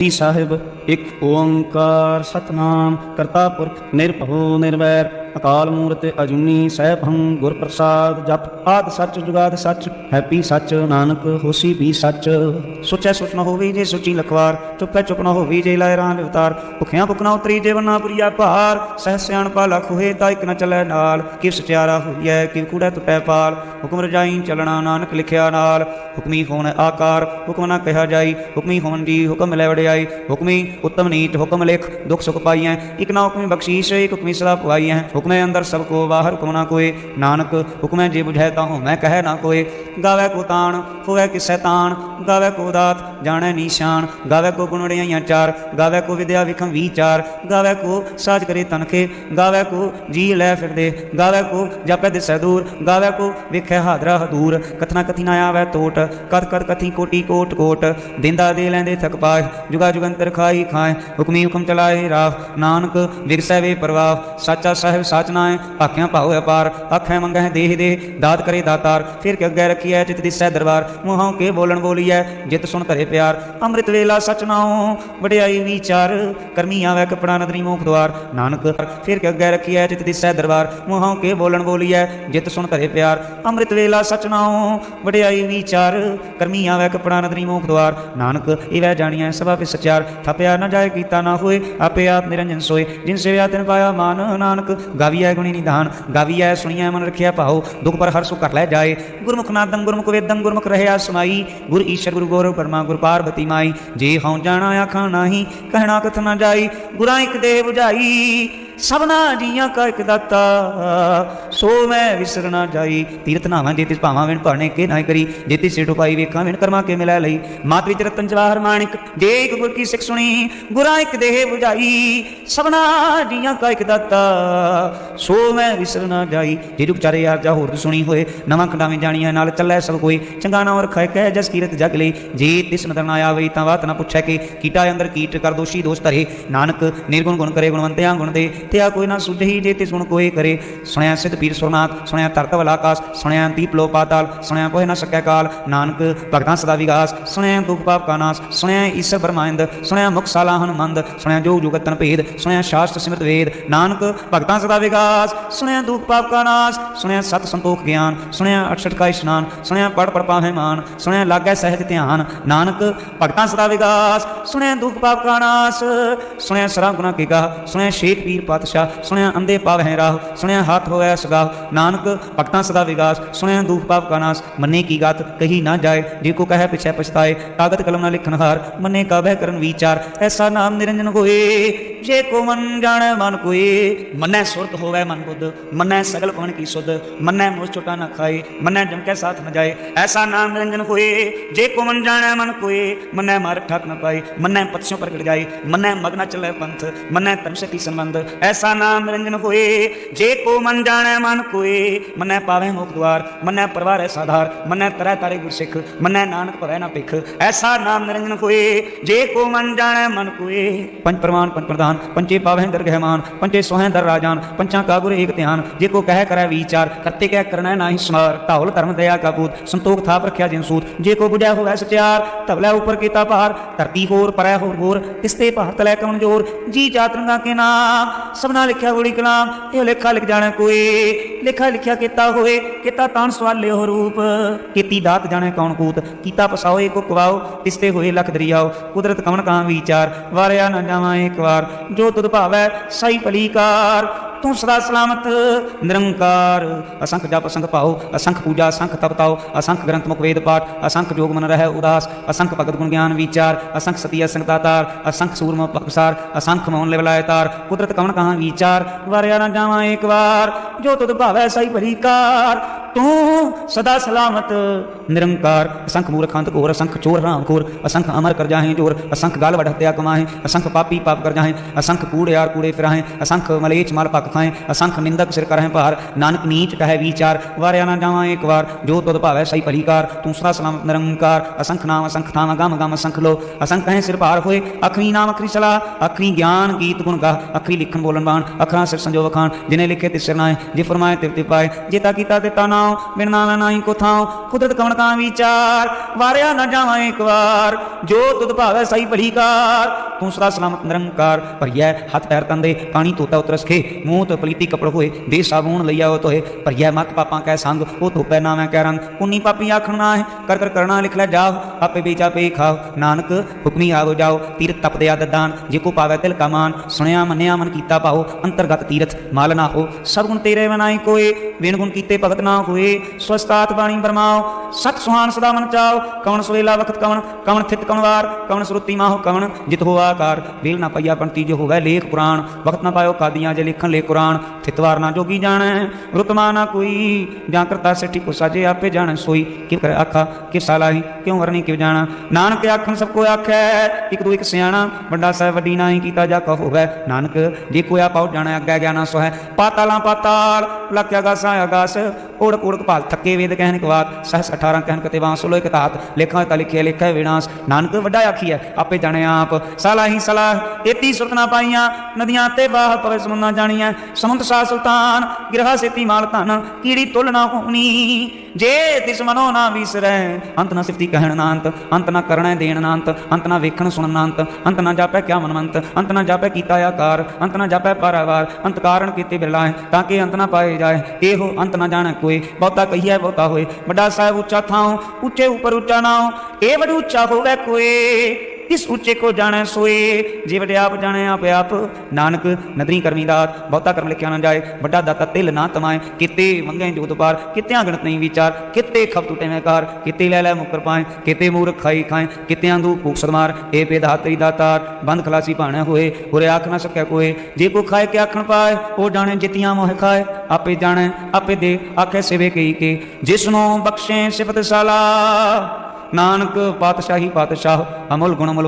साहिब एक ओंकार सतनाम करता पुरख निरभव निर्वैर अकाल मूर्त अजूनी सैभं गुर प्रसाद जप आद सच जुगाद सच हैप्पी सच नानक होसी भी सच सोचै सोच न होवी जे सोची लखवार चुपै चुप न होवी जे लाए राम अवतार भुखियां भुख न उतरी जे वना पुरिया भार सह सियाणपा लख होए ता इक न चलै नाल कि सचियारा होइए कि कूड़ै टुटै पाल हुक्म रजाई चलना नानक लिखिया नाल हुक्मी होण आकार हुक्म न कहा जाई हुक्मी होण जी हुक्म लै वड़ियाई हुक्मी उत्तम नीच हुक्म लिख दुख सुख पाइए इक ना हुक्मी बख्शीश एक हुक्मी सदा पुआई है हुक्म अंदर सबको बाहर हुक्म ना कोई नानक हुक्म जे बुझै ताहूँ मैं कह ना कोई गावै को ताण होवै किसै ताण गावै को दात जानै निशान गावै को गुण वड़ियाइयां चार गावै को विद्या विखम विचार गावै को साज करे तनखे गावै को जी लै फिर दे गावै को जापै दिसै दूर गावै को विखै हादरा दूर कथना कथी ना आवै टोट कथ कथ कथी कोटि कोट कोट दिंदा दे लैंदे थक पाए जुगा जुगंतर खाई खाए हुक्मी हुक्म चलाए राह नानक विरसै वे परवाह साचा साहिब साच नाए आख्या भाव अपार आखै मंगै देह दे दात करे दातार फिर के अगे रखिए चित दिसै दरबार मुँहों के बोलन बोलीए जित सुन करे प्यार अमृत वेला सच नाओ वडियाई विचार करमी आवे कपड़ा नदरी मुख द्वार नानक फिर के अगे रखिए चित दिसै दरबार मुँहों के बोलन बोलीए जित सुन करे प्यार अमृत वेला सच नाओ वडियाई विचार करमी आवे कपड़ा नदरी मुख द्वार नानक इवै जानिए सभा पे सचार थपया न जाए कीता ना होए आपे आप निरंजन सोए जिन सेव्या तिन पाया मान नानक गाविया गुणी निधान गाविया सुनिया मन रखिया पाओ दुख पर हर सुख कर लै जाए गुरमुख नादम गुरमुख वेदम गुरमुख रहे समाई गुर ईश्वर गुरु गौरव परमा गुर पार्वती माई जे हूँ जाना आखा नाही कहना कथ न जाई गुरा एक देह बुझाई सबना जियां का एक दाता सो मैं विसर ना जाई तीरथ नावा जे तिस भावां विण भरने के नाय करी जे तिस सिर टुपाई वेखां विण कर्मा के मिलै लई मात विच रतन जवाहर माणिक जे एक गुर की सिख सुनी गुरा एक देह बुझाई सबना जियां का एक दाता सो मैं विसर ना जाई जे दुख चारे यार जा होर सुनी होए नवां खंडावें जाणिया नाल चलै सब कोई चंगा नाम रखै कह जस कीरत जग ले जे तिस नदर ना आवे तां बात ना पुछै के कीटा अंदर कीट कर दोषी दोष धरे नानक निर्गुण गुण करे गुणवंतियां गुण दे त्या कोई ना सुझही जे तिस गुण कोई करे सुनया सिद्ध पीर सुरनाथ सुनया तरत वल आकाश सुनया दीप लो पाताल सुनया कोई ना सकै काल नानक भगतां सदा विगास सुनया दुख पाप का नाश सुनया ईश्वर ब्रह्मांड सुनया मुख सालाहन मंद सुनया जो जुगतन भेद सुनया शास्त्र सिमृत वेद नानक भगतां सदा विगास सुनया दुख पाप का नाश सुनया सत संतोख ज्ञान सुनया 68 का स्नान सुनया पढ़ पढ़ पावे मान सुनया लागै सहज ध्यान नानक भगतां सदा विगास सुनया दुख पाप का नाश सुनया सरा गुना के गा सुनया शेख पीर पातशाह सुनया अंधे पावै राह सुनया हाथ होवै सगाह नानक भगतां सदा विगास सुनया दुख पाप का नाश मन्ने की गात कही ना जाए जे को कहे पिछै पछताए कागत कलम ना लिखन हार मन्ने का बह करन विचार ऐसा नाम निरंजन होए जे को मन जाने मन कोई मन्ने सुरत होवै मन बुद्ध मन्ने सगल पवन की सुध मन्ने मुझ छुटा न खाए मन्ने जमके साथ न जाए ऐसा नाम निरंजन होए जे को मन जाने मन कोई मन्ने मार ठाक न पाए मन्ने पक्षियों पर गिर जाए मन्ने मगना चले पंथ मन्ने तन से की संबंध ऐसा नाम निरंजन होए जे को मन जाने मन कोई मन्ने पावे मुख द्वार मन्ने परवार साधार मन्ने तरह तारे गुर सिख मन्ने नानक भवै ना भिख ऐसा नाम निरंजन होए जे को मन जाने मन कोई पंच प्रमाण पंच प्रधान पंचे पावे दरगहमान पंचे सोहें दर राजान पंचा का गुर एक ध्यान जे को कह करे विचार करते क्या करना नाही स्मार ताहुल धर्म दया का पूत संतोख थाप रखिया जिन सूत जे को बुझा होवै सचार तबला ऊपर कीता पार धरती होर परै होर होर तिसते पहाड़ तलै कमजोर जी जात रंगा के नाम सबना लिखिया होली कलाम ये लेखा लिख जाने कोई लेखा लिखिया किता होए किता तान सवाले हो रूप खेती दात जाने कौन कूत कीता पसाओ को कुवाओ तिसते होए लख दरियाओ कुदरत कवन का विचार वारिया न जावा एक बार जो तुद भावै सही भलीकार तू सदा सलामत निरंकार असंख जप असंख पाओ असंख पूजा असंख तप ताओ असंख ग्रंथ मुख वेद पाठ असंख जोग मन रहे उदास असंख भगत गुण ज्ञान विचार असंख सती असंख दातार असंख सूरम पक्षार असंख मौन लेवलाय तार कुदरत कवन कहाँ विचार वारिया न जावा एक बार जो तुद भावै सही भलीकार तू सदा सलामत निरंकार असंख मूर्खांत घोर असंख चोर राम घोर असंख अमर कर जाहें जोर असंख गाल बढ़ हत्या कमाहें असंख पापी पाप कर जाहें असंख कूड़े यार कूड़े फिराहें असंख मलेच माल पक खाएं असंख निंदक सिर करें पार नानक नीच कहे विचार वारिया ना जावा एक बार जो तुद भावै सही भलीकार तू सदा सलामत निरंकार असंख नाम असंख थाम गम गम असंख लो असंख कहें सिर पार होए अखरी नाम अखरी सलाह अखरी ज्ञान गीत गुण गाह अखरी लिखन बोलन बाण अखरा सिर संजो वखान जिन्हें लिखे तिस सिर नाए जे फरमाए तिव तिव पाए, जेता कीता तिता नाओ, बिन नावे नाही को थाओ, कुदरत कवण का विचार, वारिया न जावा एक बार, जो तुद भावे सही भली कार, तू सदा सलामत निरंकार, भरिया हथ पैर तंदे, पानी तोता उतरस खे, मूँह तो पलीती कपड़ होए, दे साबून लइया हो तोहे, भरिया मत पापा कै संग, वो धोपै नावे कै रंग, पुन्नी पापी आखण ना है, कर कर करना लिख लै जाओ, आपे बेचा पे खाओ, नानक हुक्मी आवो जाओ, तीरथ तप दया ददान, जे को पावै तिल का मान, सुनिया मनिया मन कीता पाओ, अंतरगत तीरथ माल ना हो, सब गुण तेरे बनाई कोय, बिन गुण कीते भगत ना होए, स्वस्थात बाणी बरमाओ, सत सुहान सदा मन चाओ, कवन सवेला वक्त कवन, कवन थित कवन वार, कवन श्रुति माहो कवन, जित हो आकार, वेल ना पइया पंती जो होवै लेख पुराण, वक्त ना पायो कादियां जे लिखन ले कुरान, थितवार ना जोगी जाने, रुतमा ना कोई, जां करता सिठी को साजे आपे जाने सोई, क्यों करे आखा कि सालाही, क्यों वरनी क्यों जाना, नानक आखन सबको आखै, एक दो एक सियाणा, बड़ा साहिब वड्डी नाई कीता जा कहो होवै, नानक जे कोई पाओ जाने अग्गै ज्ञाना सो है, पाताला पाताल, लख्या आगासा आगास, ओढ़क ओढ़क भाल थके वेद कहन कवात, सहस 18 कहन कते बांस लोए कतात, लेखा ता लिखे लेखा विनाश, नानक वड्डा आखिया आपे जाने आप, सलाही सलाह एती सुरत ना पाइया, नदियां ते बाह पवे समुंदा जानिया, समुंद सा सुल्तान, गिरहा सेती माल धन, कीड़ी तुल ना होनी, जे तिस मनो ना विसरै, अंत ना सिफती कहण ना अंत ना करणे देण ना अंत ना वेखण सुणन ना अंत ना जापै क्या मनमंत, अंत ना जापै कीता आकार, अंत ना जापै पारावार, अंत कारण कीते बिरलाए, ताकि अंत ना पाए जाए, एहो अंत ना जाने कोई, बहुता कहिए बहुता होए, बड़ा साहिब ऊंचा थाओ, ऊंचे ऊपर ऊंचा नाओ, ए बड़ ऊंचा होवे कोई, इस ऊंचे को जाने सोए, जे वडे आप जाने आप, नानक नदरी करमी दात, बहुता कर्म लिखिया न जाए, बड़ा दाता तिल ना तमाए, किते मंगे जोत पार, किते गणत नहीं विचार, किते खप टूटे में कार, किते लै लै मुकर पाए, किते मूर्ख खाई खाए, किते आंदू फूक सदमार, ए पे दातरी दातार, बंद खलासी भाणे होए, होरे आख ना सकै कोई, जे को खाए के आखण पाए, ओ जाने जितियां मोह खाए, आपे जाने आपे दे, आखे सिवे कई के, जिसनों बख्शे सिफत साला, नानक पातशाही पातशाह, अमुल गुण अमुल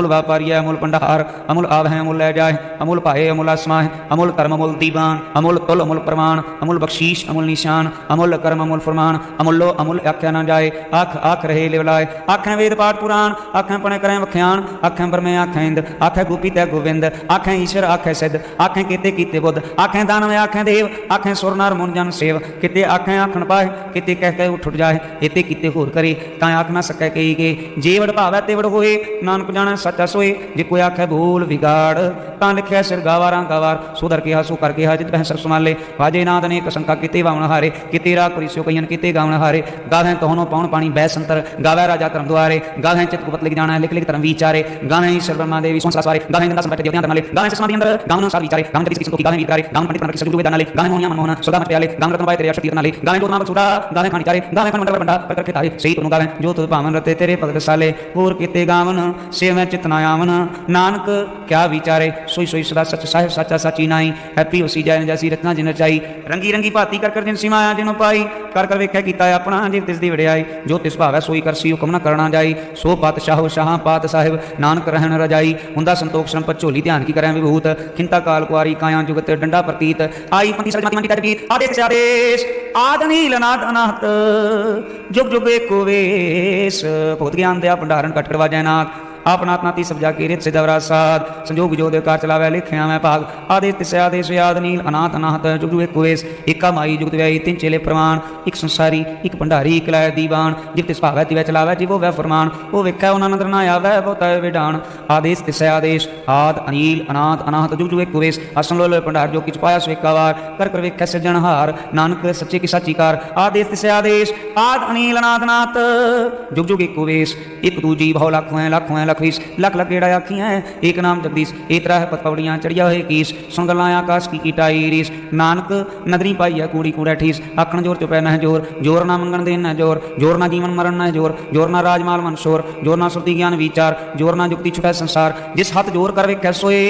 व्यापारी है, अमुल भंडार, अमुल आव है अमुल लै जाए, अमुल पाए अमुल आसमां, अमुल कर्म अमुल दीवान, अमुल तुल अमुल प्रमाण, अमुल बख्शीश अमुल निशान, अमुल कर्म अमुल फरमान, अमुलो अमुल आख्या ना जाए, आख आख रहे लिवलाए, आखें वेद पाठ पुराण, आखें पढ़े करें वख्यान, आखें ब्रह्मे आखें इंद, आखें गोपी तै गोविंद, आखें ईश्वर आखें सिद्ध, आखें केते कीते बुद्ध, आखें दानव आखें देव, आखें सुर नर मुन जन सेव, किते आखें आखण पाए, किते कह के उठ जाए, एते किते होर करे, कां आख ना सकै कही के, जे वड भावै ते वड होए, नानक जाने सच्चा सोए, जे कोई आखे भूल बिगाड़, तां लिखिया सिर गावारां गावार, सुधर किहा सो कर किहा, जित बह सब संभाले, वाजे नाद अनेक शंका, किते वावण हारे, किते राग परिस्यो कहियन, किते गावण हारे, गावें तोहनो पाउण पाणी बह संतर, गावै राजा धर्म द्वारे, गावें चित गुपत लिख जाना, लिख लिख धर्म विचारे, गावें ईश्वर ब्रह्मा देवी संसार सारे, गावें गंदा संपट देवतियां धर्माले, गावें समाधि अंदर, गावें सार विचारे, गावें तति किसी गावें विचारे, गावें पंडित पंडित सजुग वेदानाले, गावें मोहनिया मनमोहन सदा मत प्याले, गावें रत्न पाए तेरे शक्ति रत्नाले, गावें दूध नाम सुधा, गावें खानी चारे, गावें खन मंडल बंडा कर करके तारे, सही तुम गावें जो तुझ पावन रते तेरे भगत साले, होर किते गावन से मैं चितना आवन, नानक क्या विचारे, सोई सोई सदा सच साहिब साचा साची नाई, हैप्पी होसी जाए जैसी रचना जिन रचाई, रंगी रंगी भाती कर कर जिन सिमाया जिन पाई, कर कर वेख्या कीता अपना जे तिस दी वड़ियाई, जो तिस भावै सोई करसी हुक्म न करना जाई, सो पातशाहो शाह पात साहिब, नानक रहन रजाई, हुंदा संतोख श्रम पर झोली ध्यान की करें विभूत, खिंता काल कुआरी काया जुगत डंडा प्रतीत, आई पंथी सरजमति मंटी तटगीत, आदेश से आदेश, आदनील अनाथ अनाहत, जुग जुग एको वेश, भूत ज्ञान दया भंडारण कट करवा जयनाथ, आपनात नाती सब जाके रित से दवरा साध, संजोग जो देवकार चलावे लिखिया मैं भाग, आदेश तिस आदेश याद नील अनाथ अनाहत, जुग जुग एको वेश, एका माई जुगत व्याई, तीन चेले प्रमाण, एक संसारी एक भंडारी एक लाय दीवान, जिव तिस भावै तिवै चलावै जिवो वै फरमान, वो वेख्या उन्हां नदर ना आवै बहुता विडान, आदेश तिस आदेश आद अनील अनाथ अनाहत, जुग जुग एको वेश, आसन लो लो भंडार जो किछ पाया सो एका वार, कर कर वेख्या सिरजनहार, नानक सच्चे की साची कार, आदेश तिस आदेश आद अनील अनाथ अनाथ, जुग जुग एको वेश, एक दूजी भाव लाखों है लखवीस, लख लख गेड़ा आखियां है, एक नाम जगदीश, एक तरह पत पवड़ियां चढ़िया होए कीस, सुन गल्लां आकाश की कीटाई रीस, नानक नदरी पाई है कूड़ी कूड़ा ठीस, आखण जोर चुपै न जोर, जोर ना मंगण देन न जोर, जोर ना जीवन मरण न जोर, जोर ना राजमाल मन शोर, जोर ना सुरती ज्ञान विचार, जोर ना जुक्ति छुपै संसार, जिस हथ जोर कर वेख्या सोए,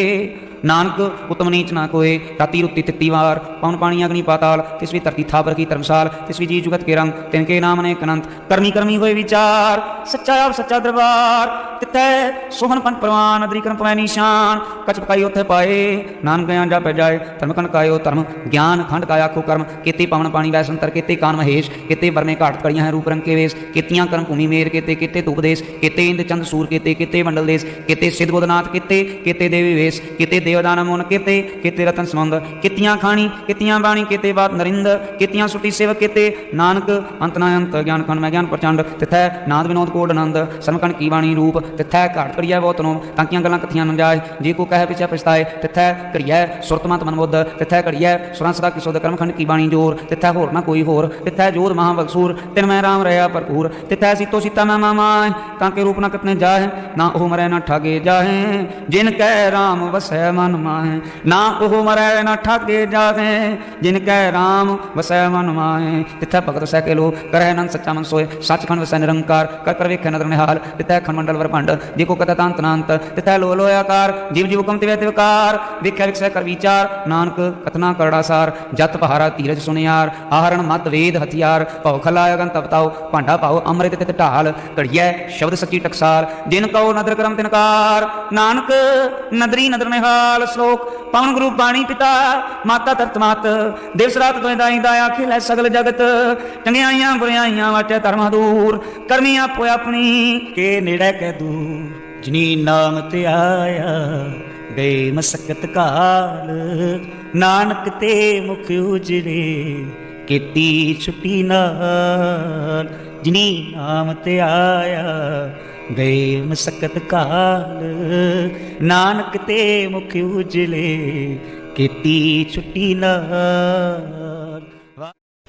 नानक उत्तम नीच ना कोय, राती रुत्ती तित्ती वार, पवन पानी अग्नि पाताल, तिसवी धरती थापर की धर्मसाल, तिसवी जी जुगत के रंग, तिनके नाम अनेक अनंत, करमी करमी होए विचार, सच्चा आप सच्चा दरबार, तितै सोहन पंथ प्रवान, अदरी कर्म पवै निशान, कच पकाई उथे पाए, नानक गया जा पै जाए, धर्म कन कायो धर्म, ज्ञान खंड काया को कर्म, केते पावन पानी वै संतर, केते कान महेश, केते बरने घाट कड़ियां हैं रूप रंग के वेश, केतियां कर्म भूमि मेर, केते केते उपदेश, केते इंद चंद सूर, केते केते मंडल देश, केते सिद्ध बुधनाथ, केते केते देवी वेश, केते देवदान मोन केते केते रतन समुंद कितियां खानी कितियां बाणी केते बात नरिंद कितियां सुटी सेवक केते नानक अंत ना अंत ज्ञान खंड में ज्ञान प्रचंड तिथै नाद विनोद कोड आनंद समकण की बाणी रूप तिथै घाट करिया बहुत नो तांकियां गल्लां कथियां न जाए जे को कहे पिछे पछताए तिथै करिया सुरतमंत मन बुद्ध तिथै करिया सुरां सदा किसोद कर्म खंड की बाणी जोर तिथै होर ना कोई होर तिथै जोध महाबलसूर तिन मैं राम रहा भरपूर तिथै सीतो सीता मैं मामाए तांके रूप ना कितने जाए ना ओह मरै ना ठागे जाए जिन कह राम वसै मन माहे ना ओह मरै ना ठागे जाए जिन कह राम वसै मन माहे तिथै भगत सह के लो करह नंद सच्चा मन सोए सचखंड वसै निरंकार कर कर वेख नदर निहाल तिथै खंडमंडल वरभंड जिको कथा तांत नांत तिथै लो लोयाकार जीव जीव हुकम तिवै तिवकार वेख्या विकसै कर विचार नानक कतना करड़ा सार जत पहारा धीरज सुनियार आहरण मत वेद हथियार भव खला अगन तपताओ भांडा पाओ अमृत तित ढाल घड़िया शब्द सच्ची टकसार जिन कहो नदर करम तिनकार नानक नदरी नदर निहाल श्लोक पवन गुरु बाणी पिता माता तरत मात दिवस रात तुए दाई दाया खिलै सगल जगत चंगियाइयां बुरियाइयां वाटे धर्म दूर करमी आपो अपनी के नेड़े कै दूर जिनी नाम ते आया गए मसकत काल नानक ते मुख उजड़े केती छुट्टी नाल जिनी नाम ते आया गए मसकत काल नानक ते मुख उजले केती छुट्टी नाल।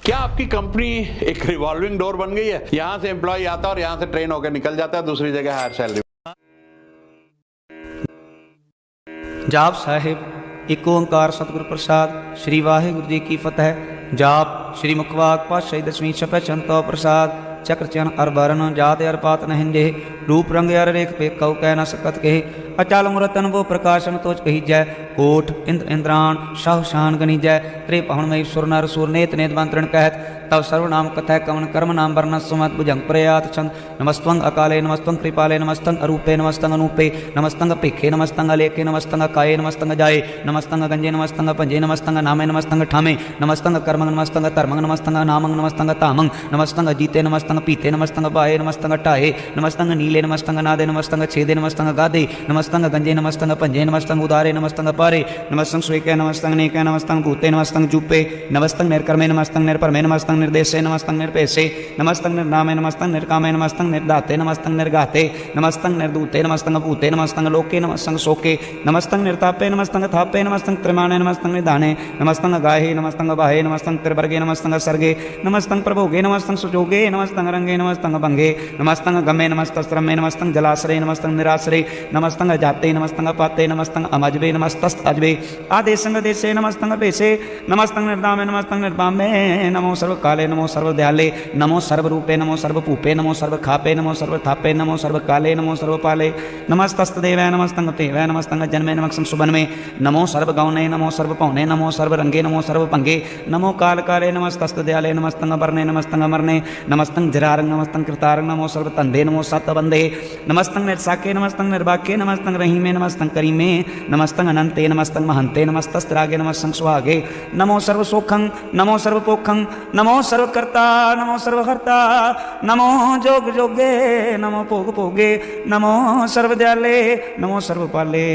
क्या आपकी कंपनी एक रिवॉल्विंग डोर बन गई है? यहाँ से एम्प्लॉय आता है और यहाँ से ट्रेन होकर निकल जाता है दूसरी जगह हायर सैलरी। जाप साहिब एक ओंकार सतगुरु प्रसाद श्री वाहिगुरु जी की फतेह। जाप श्री मुखवाक पातशाही दसवीं छपै चंतो प्रसाद चक्र चन अर बरन जात अर पात न हिंजे रूप रंग अर रेख पे कौ कह न सकत कहे अचल मुरतन वो प्रकाशन तोच कही जय कोट इंद्र इंद्राण शाह शान गनी जय त्रे पवन मई सुर नर सुर नेत नेत मंत्रण कहत तव सर्वनाम कथय कवन कर्म नाम वर्ण सुमत भुजंग प्रयात छंद नमस्तंग अकाले नमस्तंग कृपाले नमस्तंग अरूपे नमस्तंग अनूपे नमस्तंग पेखे नमस्तंग अलेखे नमस्तंग काये नमस्तंग जाये नमस्तंग गंजे नमस्तंग पंजे नमस्तंग नामे नमस्तंग ठामे नमस्तंग कर्मंग नमस्तंग धर्मंग नमस्तंग नामंग नमस्तंग तामंग नमस्तंग जीते नमस्तंग पीते नमस्तंग पाये नमस्तंग टाहे नमस्तंग नीले नमस्तंग नादे नमस्तंग छेदे नमस्तंग गादे नमस्तंग गंजे नमस्तंग पंजे नमस्तंग उदारे नमस्तंग पारे नमस्तंग स्वेके नमस्तंग नेके नमस्तंग भूते नमस्तंग जूपे नमस्तंग निर्कर्मे नमस्तंग निर्परमे नमस्तंग निर्देशे नमस्तंग निर्पेशे नमस्तंग निर्नामे नमस्तंग निर्कामे नमस्तंग निर्दाते नमस्तंग निर्गाते नमस्तंग निर्दूते नमस्तंग भूते नमस्तंग लोके नमस्तंग शोके नमस्तंग निर्तापे नमस्तंग थापे नमस्तंग त्रिमाणे नमस्तंग निधाने नमस्तंग गाहे नमस्तंग बाहे नमस्तंग त्रिवर्गे नमस्तंग सर्गे नमस्तंग प्रभोगे नमस्तंग सुजोगे नमस्तंग रंगे नमस्तंग भंगे नमस्तंग गमे नमस्तस्त्रमे नमस्तंग जलाश्रय नमस्तंग निराश्रय नमस्तंग जाते नमस्तंग पाते नमस्तंग अमजबे नमस्तस्त अजबे आदेशंग देशे नमस्तंग पेशे नमस्तंग निर्दामे नमस्तंग निर्बामे नमो सर्व काले नमो सर्व दयाले नमो सर्व रूपे नमो सर्व पूपे नमो सर्व खापे नमो सर्व थापे नमो सर्व काले नमो सर्व पाले नमस्तस्त देवै नमस्तंग तेवै नमस्तंग जन्मे नमस्तंग सुबन्मे नमो सर्व गौने नमो सर्व पौने नमो सर्व रंगे नमो सर्व पंगे नमो काल काले नमस्तस्त दयाले नमस्तंग वर्णे नमस्तंग अमरने नमस्तंग जरारंग नमस्तंग कृतारंग नमो सर्व तंदे नमो सत बंदे नमस्तंग निर्साके नमस्तंग निर्वाक्ये नमस्तंग रहीमे नमस्तंग करीमे नमस्तंग अनंते नमस्तंग महंते नमस्तस्त्रागे नमस्तंग सुहागे नमो सर्व सोखं नमो सर्व पोखं नमो सर्वकर्ता नमो सर्वहर्ता नमो जोग जोगे नमो भोग भोगे नमो सर्वदयाले नमो सर्वपाले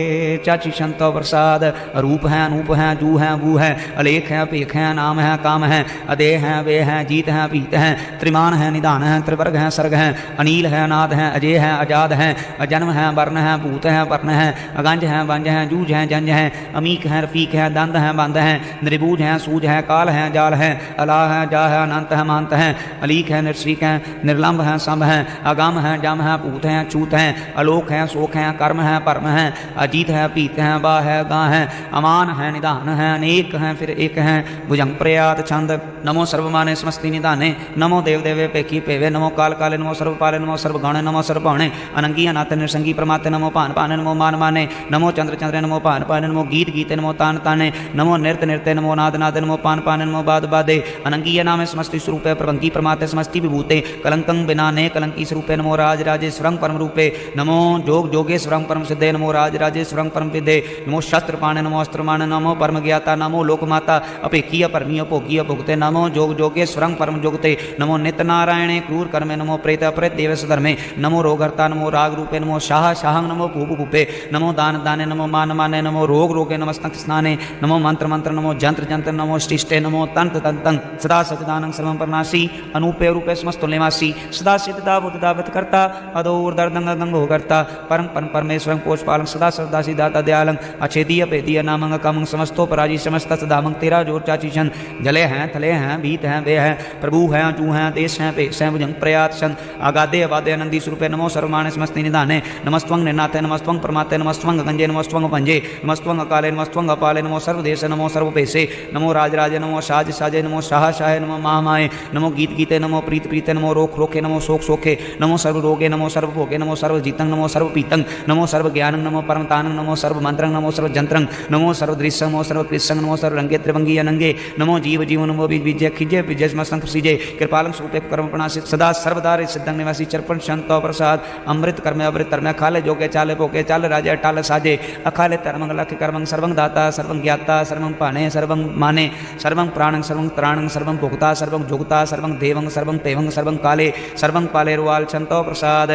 चाची शंतो प्रसाद रूप है अनूप है जू है वू है अलेख है पेख है नाम है काम है अदे हैं वे हैं जीत हैं पीत हैं त्रिमान है निदान है त्रिवर्ग है सर्ग है अनिल है नाद है अजय है आजाद है अजन्म है वर्ण है भूत है वर्ण है अगंज है वंज है जूझ है जंज है अमीक है रफीक है दंद है बंद है निर्बूज है सूझ है काल है जाल है अला है जा है अनंत है महंत है अलीक है निर्श्रीक है निर्लंब है संभ है अगम है जम है पूत है छूत है अलोक है शोक है कर्म है परम है अजीत है पीत है बा है गा है अमान है निदान है अनेक है फिर एक है भुजंग प्रयात छंद नमो सर्वमाने समस्ति निदाने नमो देव देवे पेखी पेवे नमो काल काले नमो सर्वपाले नमो सर्वगौणे नमो सर्वभाणे अनंगी अनाथ निसंगी प्रमाते नमो पान पाने नमो मान माने नमो चंद्र चंद्र नमो पान पाने नमो गीत गीते नमो तान ताने नमो नृत्य नृत्य नमो नाद नाद नमो पान पाने नमो बाद बादे अनंगीय नामे समस्ति स्वरूपे प्रभंगी प्रमाते समस्ति विभूते कलंकं बिनाने कलंकी स्वरूपे नमो राज राजेश्वरं परम रूपे नमो जोग जोगेश्वरं परम सिद्धे नमो राज राजेश्वरं परम विद्धे नमो शस्त्र पाणे नमो अस्त्र माने नमो परम ज्ञाता नमो लोकमाता अपेखीय परमीय भोगीय भुगते नमो जोग जोगेश्वरं परम जोगते नमो नित्य नारायणे क्रूर कर्मे नमो प्रेत अपरेत देवस धर्मे नमो रोगहर्ता नमो राग रूपे नमो शाह शाहं नमो भूभु भूपे नमो दान दाने नमो मान माने नमो रोग रोगे नमस्तक स्नाने नमो मंत्र मंत्र नमो जंत्र जंत्र नमो शिष्टे नमो तंत्र तंतं सदा सचिदानंद सर्वं परनासी अनूपे रूपे समस्तो निवासी सदा सिद्धता बुद्धदावत करता अदोर दर्दंग गंगो करता परम परम परमेश्वरं पोषपालं सदा सदासी दाता दयालं अछेदीय पेदीय नामंग कामंग समस्तो पराजी समस्त सदामंग तेरा जोर चाची शन जले हैं थले हैं भीत हैं वे हैं प्रभु हैं चू हैं देश हैं पेश हैं भुजंग प्रयात शन आगादे अवादे आनंदी स्वरूपे नमो सर्वमाने समस्ति निधाने नमस्त्वं निनाथे नमस्त्वं परमाते नमस्त्वं गंजे नमस्त्वं पंजे नमस्त्वं अकाले नमस्त्वं अपाले नमो सर्वदेश नमो सर्वपेशे नमो राज राजे नमो साज साजे नमो शाह शाहे नमो महामाये नमो गीत गीते नमो प्रीत प्रीते नमो रोख रोखे नमो शोक सोखे नमो सर्व रोगे नमो सर्व भोगे नमो सर्व जीतं नमो सर्व पीतं नमो सर्व ज्ञानं नमो परम तानं नमो सर्व मंत्रं नमो सर्व जंत्रं नमो सर्व दृश्यं नमो सर्व कृष्णं नमो सर्व रंगे त्रिभंगी अनंगे नमो जीव जीव नमो बीज बीजे खिजे बीजे समस्तंक सीजे कृपालं स्वरूपे कर्म प्रणासित सदा सर्वदारे सिद्धं निवासी चरपण शांतो प्रसाद अमृत कर्मे अमृत कर्मे खाले जोगे चाले पोके चाले राजे टाले साजे अखाले तरमंग लख कर्मं सर्वं दाता सर्वं ज्ञाता सर्वं पाने सर्वं माने सर्वं प्राणं सर्वं त्राणं सर्वं भोक्ता सर्वं जोगता सर्वं देवं सर्वं तेवं सर्वं काले सर्वं पाले रुवाल छंतो प्रसाद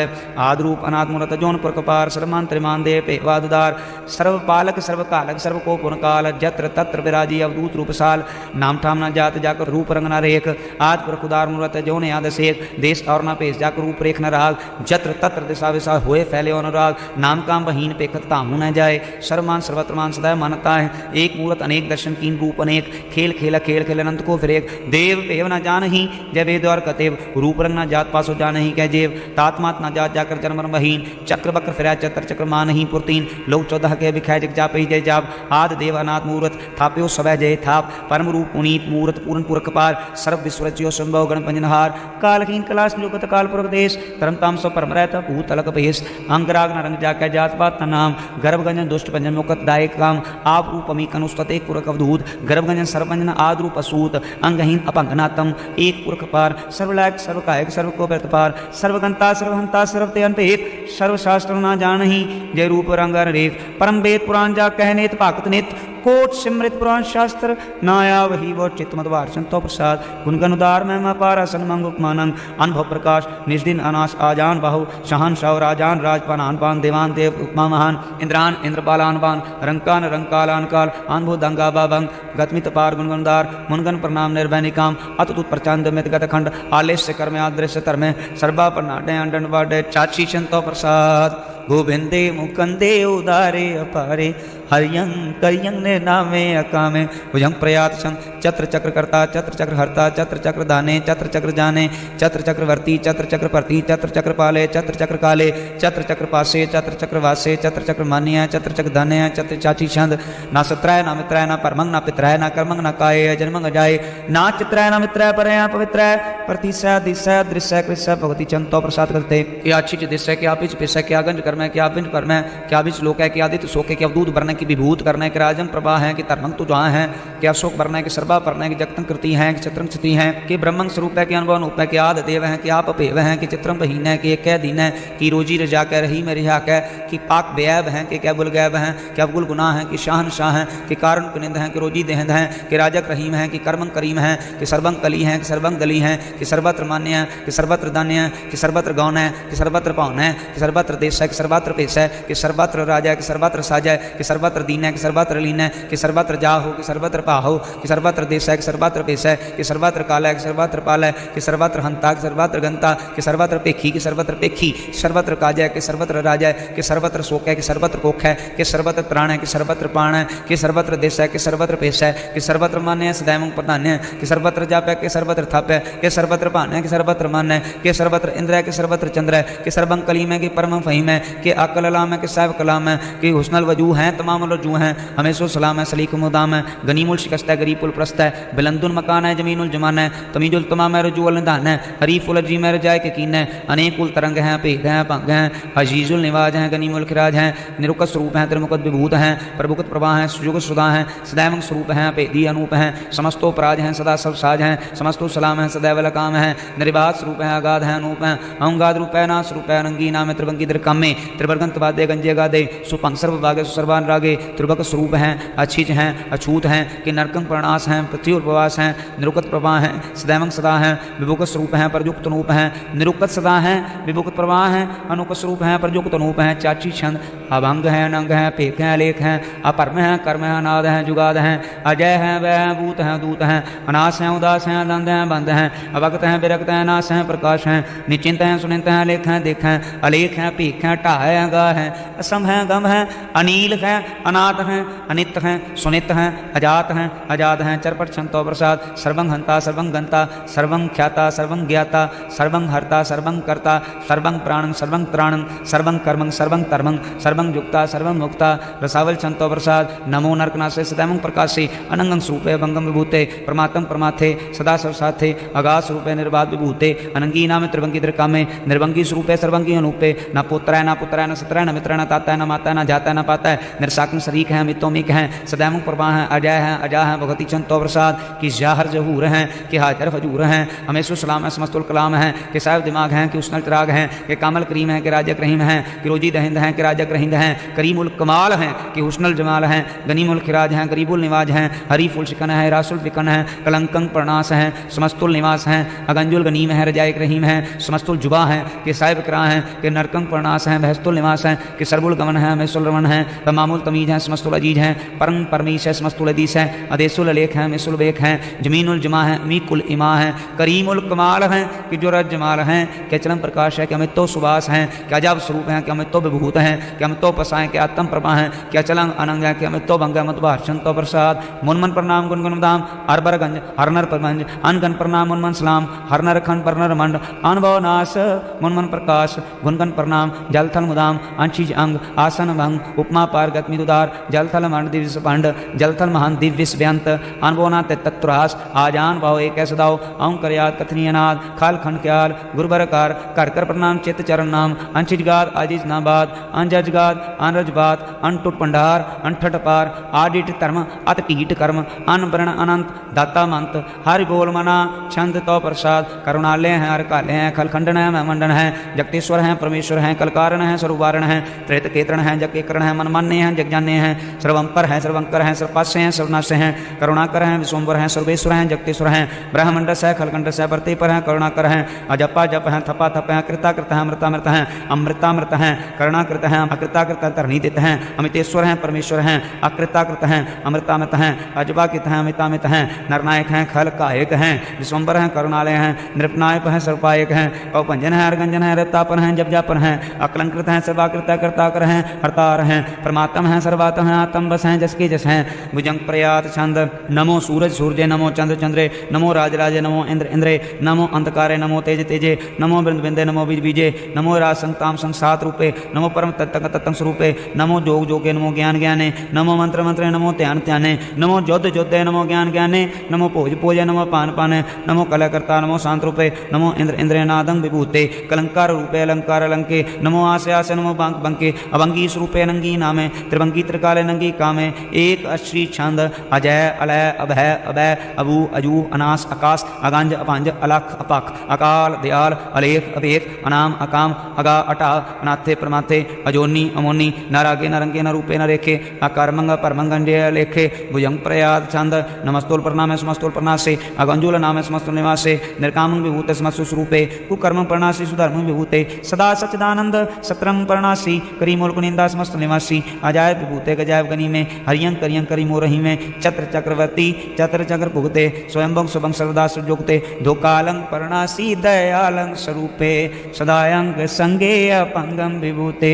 आद्रूप अनात्मूलत जोनपुर कपार सर्वमान त्रिमान दे पेवादुदार सर्वपालक सर्वकालक सर्वको पुनकाल जत्र तत्र विराजी अवधूत रूपसाल नाम ठाम ना जात जाकर रूप रंग न रेख आद पर खुदार मूरत जो ने याद सेख देश और ना पेश जाकर रूप रेख न राग जत्र तत्र दिशा विशा हुए फैले अनुराग नाम काम बहीन पेखत कामू न जाए सर्वमान सर्वत्रमान सदैव मानता है एक मूरत अनेक दर्शन कीन रूप अनेक खेल खेला खेल खेल अनंत को फिरेक देव देव न जान ही जय वेद और कतेव रूप रंग न जात पासो जान ही कह जेव तात्मात न जात जाकर जन्म बहीन चक्र बक्र फिरा चतर चक्र मान ही पुरतीन लोक 14 के बिखाय जग जाप ही जय जाप आद देव अनाथ मूरत थाप्यो सवै जय थाप परम रूप पुनीत मूरत पूर्ण पुरख पार सर्व विश्वरज्यो संभव गण पंजनहार कालहीन कलाश जुगत काल पुरख देश धर्म ताम सो परम रहता भूत अलक पेश अंगराग न रंग जाके जात पात नाम गर्भगंजन दुष्ट पंजन मुकत दायक काम आप रूप अमी कनुस्तत एक पुरख अवधूत गर्भगंजन सर्वपंजन आद रूप असूत अंगहीन अपंगनातम एक पुरख पार सर्वलायक सर्वकायक सर्व को पार सर्वगंता सर्वहंता सर्वते अंत एक सर्वशास्त्र ना जानही जय रूप रंग रेख परम वेद पुराण जा कहनेत पाकत नित कोट सिमृत पुराण शास्त्र नाया वही वो चित्त मधवार संतो प्रसाद गुणगन उदार महिमा पारा सन्मंग उपमानंग अनुभव प्रकाश निजदिन अनाश आजान बाहु शहान शाह राजान राजपान आनपान देवान देव उपमा महान इंद्रान इंद्रपालान बान रंकान रंकालान काल अनुभव दंगा बाबंग गतमित पार गुणगुणदार मुनगन प्रणाम निर्भय निकाम अतुत प्रचंड मित गत खंड आलेश कर्म आदृश्य धर्म सर्वा प्रनाडे अंडन वाडे चाची संतो प्रसाद गोविंदे मुकंदे उदारे अपारे हरियं करियं ने नामे अकामे भुजंग प्रयात सन चत्र चक्र कर्ता चत्र चक्र हर्ता चत्र चक्र दाने चत्र चक्र जाने चत्र चक्रवर्ती चत्र चक्र प्रति चत्र चक्र पाले चत्र चक्र काले चत्र चक्र पासे चत्र चक्र वासे चत्र चक्र मान्य चत्र चक्र धन्य चत्र चाची छंद ना सत्राय ना मित्राय ना परमंग ना पित्राय ना कर्मंग ना काय जन्मंग जाय ना चित्राय ना मित्राय परया पवित्राय प्रतिशय दिशय दृश्य कृष्य भगवती चंतो प्रसाद करते क्या अच्छी दिशय क्या पिच पिशय क्या गंज कर्म क्या बिंज कर्म क्या बिच लोक है क्या आदित्य शोक है क्या अवधूत वर्ण की विभूत करना है कि राजन प्रभा है कि तरमंग तो जहाँ है क्या अशोक वर्ण है कि सर्वा वर्ण है कि जगतंग कृति है कि चित्रंग स्थिति है कि ब्रह्मंग स्वरूप है कि अनुभव अनुप है कि आद देव है कि आप अपेव है कि चित्रम बहीन है कि एक कह दीन है कि रोजी रजा कह रही में रिहा कह कि पाक बेऐब है कि क्या बुल गैब है कि अवगुल गुनाह है कि शाहन शाह है कि कारण पुनिंद है कि रोजी देहंद है कि राजक रहीम है कि कर्मंग करीम है कि सर्वंग कली है कि सर्वंग गली है कि सर्वत्र मान्य है कि सर्वत्र दान्य है कि सर्वत्र गौन है कि सर्वत्र पावन है कि सर्वत्र देश है कि सर्वत्र पेश है कि सर्वत्र राजा है कि सर्वत्र साजा है कि सर्वत्र दीन है कि सर्वत्र लीन है कि सर्वत्र जा हो कि सर्वत्र पा हो कि सर्वत्र देश है कि सर्वत्र पेश है कि सर्वत्र काल है कि सर्वत्र पाल है कि सर्वत्र हंता कि सर्वत्र गंता कि सर्वत्र पेखी कि सर्वत्र पेखी सर्वत्र काज है कि सर्वत्र राजा है कि सर्वत्र शोक है कि सर्वत्र कोख है कि सर्वत्र त्राण है कि सर्वत्र प्राण है कि सर्वत्र देश है कि सर्वत्र पेश है कि सर्वत्र मान्य है सदैव प्रधान्य है कि सर्वत्र जाप है कि सर्वत्र थप है कि सर्वत्र भान है कि सर्वत्र मन है कि सर्वत्र इंद्र है कि सर्वत्र चंद्र है कि सर्वं कलीम है कि परम फहीम है कि अकल अलाम है कि साहब कलाम है कि हुस्नल वजू हैं तमाम रजू हैं हमेशा सलाम है सलीक मुदाम है गनीमुल शिकस्त है गरीबुल प्रस्त है बिलंदुल मकान है जमीनुल जमान है तमीजुल तमाम है रजूल निदान है हरीफुल जी में रजाय के कीन है अनेकुल तरंग हैं भेद हैं भंग हैं अजीजुल निवाज हैं गनीमुल खिराज हैं निरुकत स्वरूप हैं त्रिमुकत विभूत हैं प्रभुकत प्रभा हैं सुजुग सुधा हैं सदैव स्वरूप हैं भेदी अनूप हैं समस्तो पराज हैं सदा सब साज हैं समस्तो सलाम हैं सदैव लकाम हैं निर्बाध स्वरूप हैं अगाध हैं अनूप हैं अंगाद रूप है नाश रूप है रंगी नाम त्रिभंगी द्रकामे त्रिवर्गंत वाद्य गंजे गादे सुपंग सर्व भागे सुसर्वान रागे त्रिभक स्वरूप हैं अच्छिज हैं अछूत हैं कि नरकंग प्रणास हैं पृथ्वी उपवास हैं निरुक्त प्रभा हैं सदैवंग सदा हैं विभुक्त स्वरूप हैं परयुक्त अनूप हैं निरुक्त सदा हैं विभुक्त प्रभा हैं अनुप स्वरूप हैं परयुक्त अनूप हैं चाची छंद अभंग हैं अनंग हैं पेक हैं लेख हैं अपरम हैं कर्म हैं अनाद हैं जुगाद हैं अजय हैं वह हैं भूत हैं दूत हैं अनास हैं उदास हैं दंद हैं बंद हैं अवक्त हैं विरक्त हैं नाश हैं प्रकाश हैं निश्चिंत हैं सुनिंत हैं लेख हैं देख हैं अलेख हैं पीख हैं टा हैं गा हैं असम हैं गम हैं अनील हैं अनाथ हैं अनित हैं सुनित हैं अजात हैं अजात हैं चरपट छंतो प्रसाद सर्वं हंता सर्वं गंता सर्वं ख्याता सर्वं ज्ञाता सर्वं हर्ता सर्वं कर्ता सर्वं प्राणं सर्वं त्राणं सर्वं कर्मं सर्वं धर्मं सर्वं युक्ता सर्वं मुक्ता रसावल छंतो प्रसाद नमो नरकनासे सदैवं प्रकाशे अनंगं स्वरूपे भंगम विभूते परमात्म परमाथे सदा सर्वसाथे आगाध स्वरूपे निर्बाध विभूते अनंगी नाम त्रिभंगी त्रिकामे निर्भंगी स्वरूपे सर्वंगी अनूपे न पुत्र है न पुत्र है न सत्र है न मित्र न ताता है न माता है न जाता है न पाता है निर्साकन शरीक है मितोमिक हैं सदैवं प्रभा हैं अजय हैं अजा हैं भगवती छंतो प्रसाद कि जाहर जहूर हैं कि हाजर फजूर हैं हमेशु सलाम है समस्तुल कलाम हैं कि साहिब दिमाग हैं कि उसनल चिराग हैं कि कामल करीम हैं कि राजक रहीम हैं कि रोजी दहिंद हैं कि राजक रहिंद हैं करीमुल कमाल हैं कि हुस्नुल जमाल हैं गनीमुल खिराज हैं गरीबुल निवाज हैं हरीफुल शिकन है रासुल फिकन है कलंकंग प्रणास हैं समस्तुल निवास हैं अगंजुल गनीम है रजायक रहीम हैं समस्तुल जुबा हैं कि साहिब करा हैं कि नरकंग प्रणास हैं बहस्तुल निवास हैं कि सरबुल गमन है मेसुल रमन हैं तमामुल तमीज हैं समस्तुल अजीज हैं परम परमीश है समस्तुल अदीस हैं अदेसुल अलेख हैं मिसुल बेख हैं जमीनुल जमा हैं अमीकुल इमा हैं करीमुल कमाल हैं कि जो रज जमाल हैं कि चलम प्रकाश है कि अमित तो सुबास हैं कि अजब स्वरूप हैं कि अमित तो विभूत हैं कि अमित तो पसाएँ कि आत्म प्रभा हैं कि अचलंग अनंग हैं कि अमित तो भंग मतभार छंतो प्रसाद मुनमन प्रणाम गुनगुन दाम अरबर गंज हरनर प्रभंज अनगन प्रणाम मुनमन सलाम हरनर खन परनर मंड अनुभव नाश मुनमन प्रकाश गुनगन प्रणाम जलथल मुदाम अंशीज अंग आसन भंग उपमा पार गतमी दुदार जलथल मंड दिव्य पंड जलथल महान दिव्य व्यंत अनुभवना तत्त्रास आजान भाव एक सदाओ औं करयाद कथनीय नाद खाल खंड ख्याल गुरबरकार कर कर प्रणाम चित्त चरण नाम अंशिजगाद आजिज नाबाद अनजजगाद अनरजबाद अनटुट पंडार अनठट पार आडिट धर्म अत टीट कर्म अनवरण अनंत दाता मंत हरि बोल मना छंद तो प्रसाद करुणालय हैं हर काले हैं खलखंडन है मंडन है जगतेश्वर हैं परमेश्वर हैं कलकारण हैं स्वरूपारण हैं त्रेत केतरण हैं जग केकरण हैं मनमान्य हैं जगजान्य हैं सर्वंपर हैं सर्वंकर हैं सर्वपास्य हैं सर्वनाश्य हैं करुणाकर हैं विश्वम्बर हैं सर्वेश्वर हैं जगतेश्वर हैं ब्रह्मंडस है खलकंडस है परते पर हैं करुणाकर हैं अजपा जप हैं थपा थप हैं कृताकृत हैं अमृतामृत हैं अमृतामृत हैं करुणाकृत हैं अकृताकृत धरणीदित हैं अमितेश्वर हैं परमेश्वर हैं अकृताकृत हैं अमृतामृत हैं अजबाकित हैं अमितामित हैं नरनायक हैं खल कायक हैं विश्वम्बर हैं करुणालय हैं नृपनायक हैं सर्वपायक हैं पौपंजन हैं अर्गंजन हैं रत्तापन हैं जपजापन हैं अकलंकृत हैं सर्वाकृता कर्ताकर हैं हरतार हैं परमात्म हैं सर्वात हैं आत्म बस हैं जस के जस हैं भुजंग प्रयात छंद नमो सूरज सूर्य नमो चंद्र चंद्रे नमो राजराजे नमो इंद्र इंद्रे नमो अंधकारे नमो तेज तेजे नमो बिंद बिंदे नमो बीज बीजे नमो राज संताम संसात रूपे नमो परम तत्तंग तत्तंग स्वरूपे नमो जोग जोगे नमो ज्ञान ज्ञाने नमो मंत्र मंत्रे नमो ध्यान ध्याने नमो जोध जोधे नमो ज्ञान ज्ञाने नमो भोज भोजे नमो पान पाने नमो कलाकर्ता नमो शांत रूपे नमो इंद्र इंद्रे नादं विभूते कलंकार रूपे अलंकार अलंके नमो आसे आसे नमो बांक बंके अभंगी स्वरूपे अनंगी नामे त्रिभंगी त्रिकाले नंगी कामे एक अश्री छंद अजय अलय अभय अभय अबू अजू अनास आकाश अगांज अपांज अलख अपख अकाल दयाल अलेख अभेख अनाम अकाम अगा अटा अनाथे प्रमाथे अजोनी अमोनी नारागे नरंगे न रूपे न रेखे अकर्मंग परमंगंजे लेखे भुजंग प्रयाद छंद नमस्तोल प्रणामे समस्तोल प्रणासे अगंजूल नामे समस्तोल निवासे निर्कामं विभूते समस्तु स्वरूपे कुकर्म प्रणासी सुधर्म विभूते सदा सच्चिदानंद सत्रम प्रणासी करीमोल कुनिंदा समस्त निवासी अजायब विभूते गजायब गनी में हरियं करियं करीमो रही में चत्र चक्रवर्ती चत्र चक्र भुगते स्वयंभं स्वभं सर्वदा सुजोगते धोकालं प्रणासी दयालं स्वरूपे सदायंग संगे अपंगम विभूते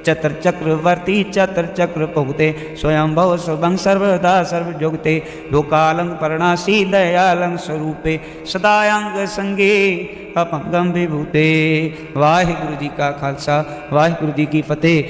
चतर चक्रवर्ती चतर चक्र पहुते स्वयं भव स्वभं सर्वदा सर्वजोगते लोकालंग परणासी दयालंग स्वरूपे सदायंग संगे अपंगम विभूते। वाहिगुरु जी का खालसा वाहिगुरु जी की फतेह।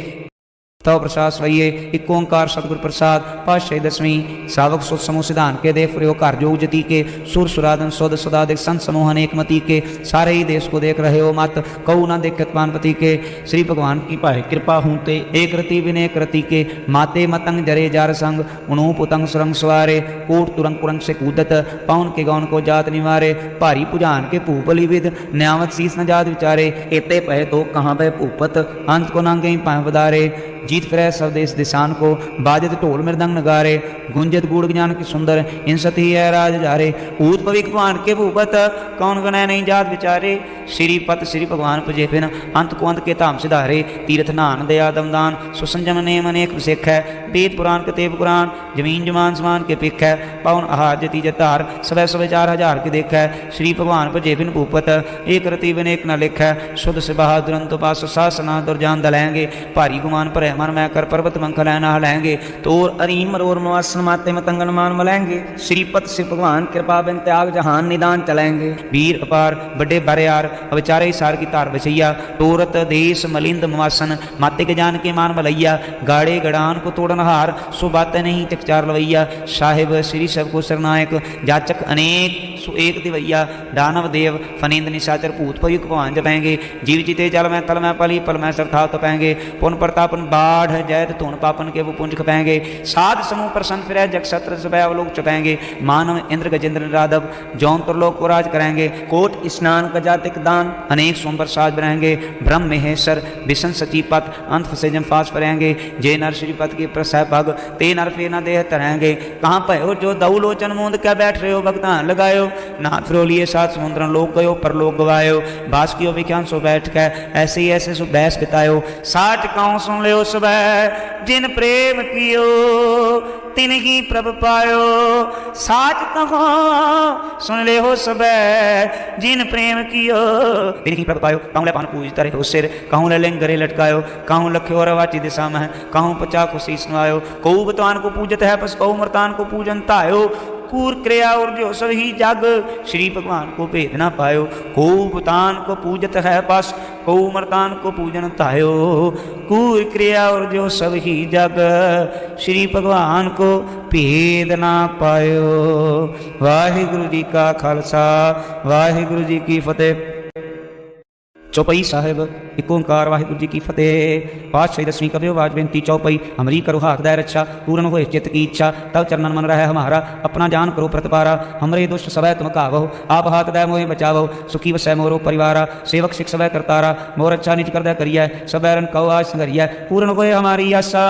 स्तव प्रसाद स्वइये एक ओंकार सतगुर प्रसाद पातशाही दसवीं सावक सुत समूह सिद्धांत के देव प्रयोग कार्य योग जति के सुर सुराधन सौद सदादिक संत समूह अनेक मति के सारे ही देश को देख रहे हो मत कऊ न देखत पानपति के श्री भगवान की पाए कृपा हूते एक रति विनय कृति के माते मतंग जरे जार संग उणूप उतंग सुरंग सवारे कोट तुरंग कुरंग से कूदत पवन के गौन को जात निवारे भारी पुजान के भूपली विद न्यावत शीस न जात विचारे एते पहे तो कहाँ बह भूपत अंत को नांगे पाए बदारे जीत फिरै सब देश दिशान को बाजत ढोल मृदंग नगारे गुंजत गूढ़ ज्ञान की सुंदर इन सती है राज जारे ऊत पविक भगवान के भूपत कौन गणय नहीं जात विचारे श्रीपत श्री भगवान पुजे फिन अंत को अंत के धाम सिधारे तीर्थ नान दया दमदान सुसंजम नेम अनेक सिख है वेद पुराण कतेब पुराण जमीन जमान समान के पिख है पवन आहार जति जतार सवै सवै 4000 के देख है श्री भगवान पुजे फिन भूपत एक रति विनेक न लिख है शुद्ध से बहादुरंत पास सासना दुर्जान दलेंगे भारी गुमान पर मन मैं कर पर्वत मंखल न हलेंगे तोर अरीम मरोर मवासन माते मतंगन मान मलेंगे श्रीपत श्री भगवान कृपा बिन त्याग जहान निदान चलेंगे वीर अपार बड़े बरियार अविचारे सार की तार बचैया तोरत देश मलिंद मवासन माते के जान के मान मलैया गाड़े गड़ान को तोड़न हार सो बातें नहीं चकचार लवैया साहिब श्री सब को सरनायक जाचक अनेक सो एक दिवैया दानव देव फनेन्द्र निशाचर भूत पयुक भगवान जपेंगे जीव जीते जल में तल में पली पल में सरथा तपेंगे पुन प्रतापन बाढ़ जैत धुन पापन के वो पुंज खपेंगे साध समूह प्रसन्न फिर जग सत्र सब अवलोक चपेंगे मानव इंद्र गजेंद्र राधव जौन तुरलोक को राज करेंगे कोट स्नान का जातिक दान अनेक सोमवर साज बनाएंगे ब्रह्म महेश्वर विष्णु सचीपत अंत से जम फास परेंगे जय नर श्रीपत के प्रसह भग ते नर पे न देह तरेंगे कहाँ पे हो जो दऊ लोचन मूंद क्या बैठ रहे हो भगतान लगायो नाथ फ्रोलिए सात समुद्र लोक गयो पर लोक गवायो बास कियो विख्यान सो बैठ के ऐसे ही ऐसे सो बहस बितायो साच काऊ सुन लियो सुबह जिन प्रेम कियो तिन ही प्रभ पायो साच कहो सुन ले हो सब जिन प्रेम कियो तिन ही प्रभ पायो कहूँ ले पान पूजता रहे हो सिर कहूँ ले लिंग गरे लटकायो कहूँ लख्यो और वाची दिशा में कहूँ पचा को शीस नवायो कहूँ बतवान को पूजत है बस कहूँ मरतान को पूजन तायो कूर क्रिया और जो सभी जग श्री भगवान को भेद ना पायो को भूतान को पूजत है बस को मरतान को पूजन तायो कूर क्रिया और जो सभी जग श्री भगवान को भेद ना पायो। वाहिगुरु जी का खालसा वाहिगुरु जी की फतेह। चौपाई साहिब एक ओंकार वाहिगुरु जी की फतेह। पातशाही दसवीं कवियो वाज बेनती चौपाई हमरी करो हाथ दय रक्षा पूर्ण होए चित्त की इच्छा तब चरणन मन रहे हमारा अपना जान करो प्रतिपारा हमरे दुष्ट सवै तुम कावो आप हाथ दय मोहे बचावो सुखी वसै मोरो परिवारा सेवक सिख सवै करतारा मोर अच्छा निज कर दय करिय सवै रन कहो आज संगरिय पूर्ण होए हमारी आशा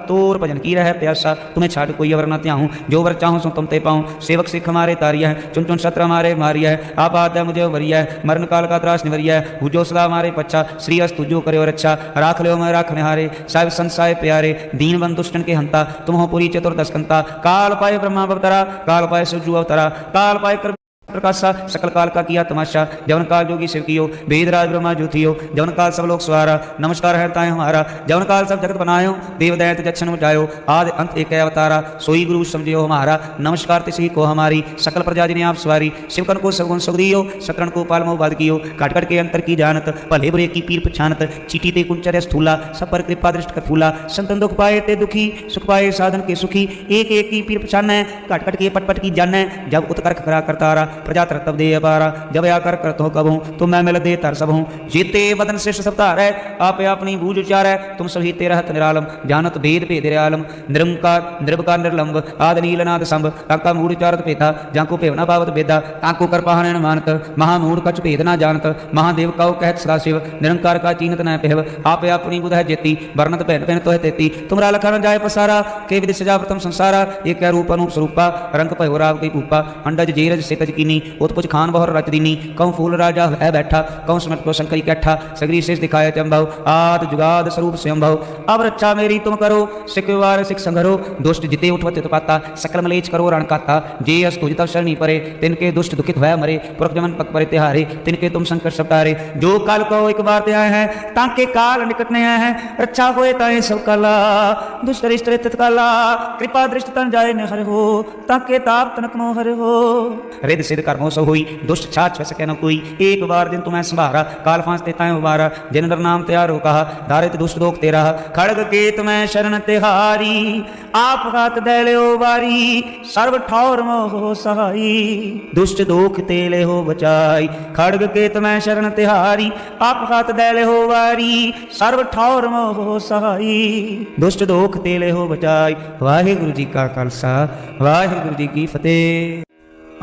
तोर भजन की रह प्यासा तुम्हें छाड़ कोई अवर न त्याहूँ जो वर चाहूँ सो तुम ते पाऊँ सेवक सिख हमारे तारिया है चुन चुन सत्र हमारे मारिया है आप हाथ दय मुझे वरिया है मरण काल का त्रास निवरिया है जो सदा हमारे पच्छा श्री अस्तु जो करे और अच्छा राख लो मैं राखने हारे साहिब संसाय प्यारे दीन बंधु दुष्टन के हंता तुम हो पूरी चतुर्दश कंता काल पाए ब्रह्मा अवतरा काल पाए सुजु अवतरा काल पाए कर प्रकाशा सकल काल का किया तमाशा जवन काल जोगी शिव कियो वेदराज ब्रह्मा ज्योतियो जवन काल सब लोग सवारा नमस्कार है ताए हमारा जवन काल सब जगत बनायो देव दैत जक्षण मचायो आदि अंत एक अवतारा सोई गुरु समझियो हमारा नमस्कार तिसी को हमारी सकल प्रजा जिने आप सवारी शिवकन को सगुन सुख दियो शतरन को पालमो बाध कियो काट काट के अंतर की जानत भले बुरे की पीर पछानत चीटी ते कुंचर्य स्थूला सब पर कृपा दृष्ट कर फूला संतन दुख पाए ते दुखी सुख पाए साधन के सुखी एक एक की पीर पछान है काट काट के पट पट की जान है जब उत्कर खरा करतारा प्रजा तब दे अपारा जब आकर करत हो कब हूँ तुम मैं मिल दे तर सब हूँ जीते बदन श्रेष्ठ सप्ताह है आप अपनी बूझ उचार है तुम सभी ते रहत निरालम जानत भेद भेद आलम निरंकार निर्भकार निर्लंब आद नीलनाद संभ काका मूढ़ चारत पेता जाको पेवना पावत बेदा ताको कर पहान मानत महामूढ़ कछ भेद ना जानत महादेव कौ कहत सदा शिव निरंकार का चीनत न पेहव आप अपनी बुध है जेती वर्णत पहन पहन तो है तेती तुमरा लखन जाय पसारा के विधि सजा प्रथम संसारा एक रूप अनूप स्वरूपा रंग पहोराव की पूपा अंडज जेरज सेतज कीनी उत्पुज खान बहुर रच दीनी कहूँ फूल राजा है बैठा कहूँ समट को शंकरी कैठा सगरी शेष दिखाए चंभव आद जुगाद स्वरूप स्वयंभव अब रक्षा मेरी तुम करो सिखवार सिख संघरो दुष्ट जिते उठवते तो पाता सकल मलेच करो रण काता जे अस तुझ तब शरणी परे तिनके दुष्ट दुखित भय मरे पुरख जमन पक परे तिहारे तिनके तुम संकट सपटारे जो काल कहो एक बार ते आए हैं ताके काल निकट ने आए हैं रक्षा होए ताए सब काला दुष्ट रिष्ट तत्काला कृपा दृष्ट तन जाए न हर हो ताके ताप तनक नो हर हो रिद सिद्ध सिद्ध कर्मों सो हुई दुष्ट छाछ छुए सके न कोई एक बार दिन तुम्हें संभारा काल फांस ते ताय उबारा जिन नर नाम त्यार हो कहा दारित दुष्ट दोख तेरा खड़ग केत में शरण तिहारी आप हाथ दे ले बारी सर्व ठौर मोह सहाई दुष्ट दोख तेले हो बचाई खड़ग केत में शरण तिहारी आप हाथ दे ले बारी सर्व ठौर मोह सहाई दुष्ट दोख तेले हो बचाई। वाहिगुरु जी का खालसा वाहिगुरु जी की फतेह।